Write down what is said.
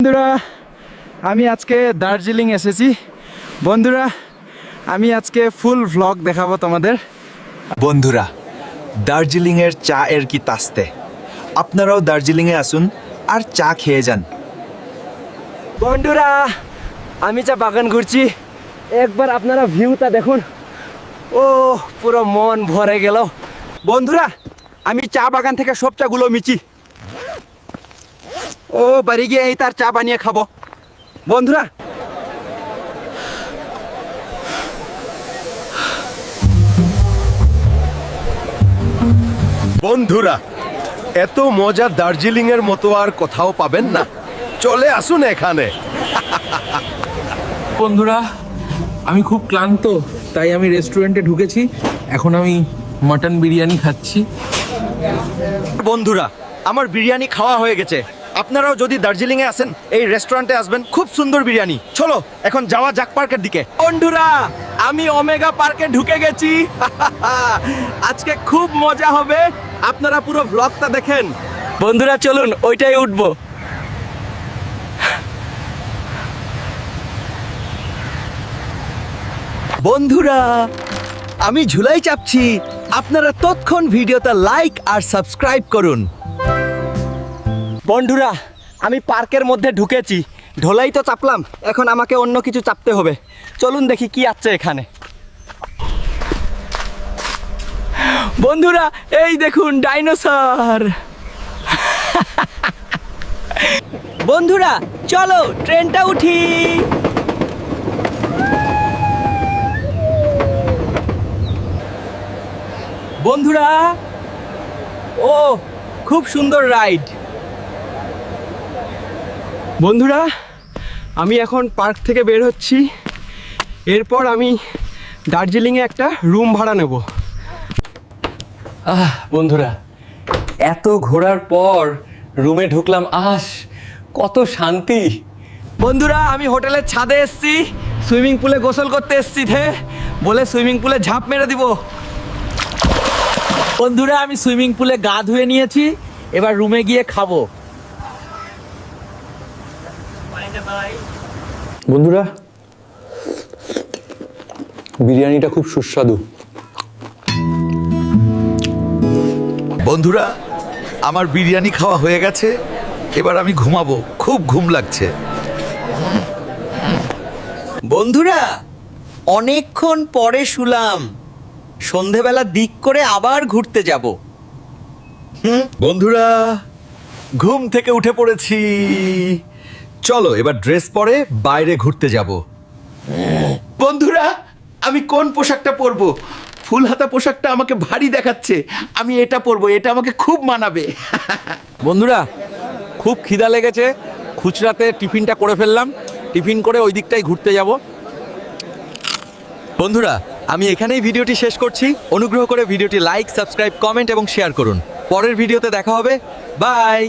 বন্ধুরা আমি আজকে দার্জিলিং এসেছি। বন্ধুরা আমি আজকে ফুল ভ্লগ দেখাবো তোমাদের। বন্ধুরা দার্জিলিংয়ের চা এর কি তাস্তে, আপনারাও দার্জিলিংয়ে আসুন আর চা খেয়ে যান। বন্ধুরা আমি চা বাগান ঘুরছি, একবার আপনারা ভিউটা দেখুন, ও পুরো মন ভরে গেল। বন্ধুরা আমি চা বাগান থেকে সব চাগুলো মিচি, ও বাড়ি গিয়ে এই তার চা বানিয়ে খাবো। বন্ধুরা বন্ধুরা এত মজা দার্জিলিং এর মতো আর কোথাও পাবেন না, চলে আসুন এখানে। বন্ধুরা আমি খুব ক্লান্ত, তাই আমি রেস্টুরেন্টে ঢুকেছি। এখন আমি মাটন বিরিয়ানি খাচ্ছি। বন্ধুরা আমার বিরিয়ানি খাওয়া হয়ে গেছে, আপনারাও যদি দার্জিলিংয়ে আসেন এই রেস্টুরেন্টে আসবেন, খুব সুন্দর বিরিয়ানি। চলো এখন যাওয়া যাক পার্কের দিকে। বন্ধুরা আমি ওমেগা পার্কে ঢুকে গেছি, আজকে খুব মজা হবে, আপনারা পুরো ব্লগটা দেখেন। বন্ধুরা চলুন ওইটাই উঠবো। বন্ধুরা আমি ঝুলাই চাপছি, আপনারা তৎক্ষণ ভিডিওটা লাইক আর সাবস্ক্রাইব করুন। বন্ধুরা আমি পার্কের মধ্যে ঢুকেছি, ঢোলাই তো চাপলাম, এখন আমাকে অন্য কিছু চাপতে হবে। চলুন দেখি কি আছে এখানে। বন্ধুরা এই দেখুন ডাইনোসর। বন্ধুরা চলো ট্রেনটা উঠি। বন্ধুরা ও খুব সুন্দর রাইড। বন্ধুরা আমি এখন পার্ক থেকে বের হচ্ছি, এরপর আমি দার্জিলিংয়ে একটা রুম ভাড়া নেব। বন্ধুরা এত ঘোরার পর রুমে ঢুকলাম, কত শান্তি। বন্ধুরা আমি হোটেলের ছাদে এসেছি, সুইমিং পুলে গোসল করতে এসেছি, বলে সুইমিং পুলে ঝাঁপ মেরে দিব। বন্ধুরা আমি সুইমিং পুলে গা ধুয়ে নিয়েছি, এবার রুমে গিয়ে খাবো। বন্ধুরা বিরিয়ানিটা খুব সুস্বাদু। বন্ধুরা আমার বিরিয়ানি খাওয়া হয়ে গেছে, এবার আমি ঘুমাবো, খুব ঘুম লাগছে। বন্ধুরা অনেকক্ষণ পরে শুলাম, সন্ধেবেলা দিক করে আবার ঘুরতে যাব। বন্ধুরা ঘুম থেকে উঠে পড়েছি, চলো এবার ড্রেস পরে বাইরে ঘুরতে যাব। বন্ধুরা আমি কোন পোশাকটা পরবো? ফুল হাতা পোশাকটা আমাকে ভারী দেখাচ্ছে, আমি এটা পরবো, এটা আমাকে খুব মানাবে। বন্ধুরা খুব খিদা লেগেছে, খুচরাতে টিফিনটা করে ফেললাম, টিফিন করে ওই দিকটাই ঘুরতে যাব। বন্ধুরা আমি এখানেই ভিডিওটি শেষ করছি, অনুগ্রহ করে ভিডিওটি লাইক, সাবস্ক্রাইব, কমেন্ট এবং শেয়ার করুন। পরের ভিডিওতে দেখা হবে, বাই।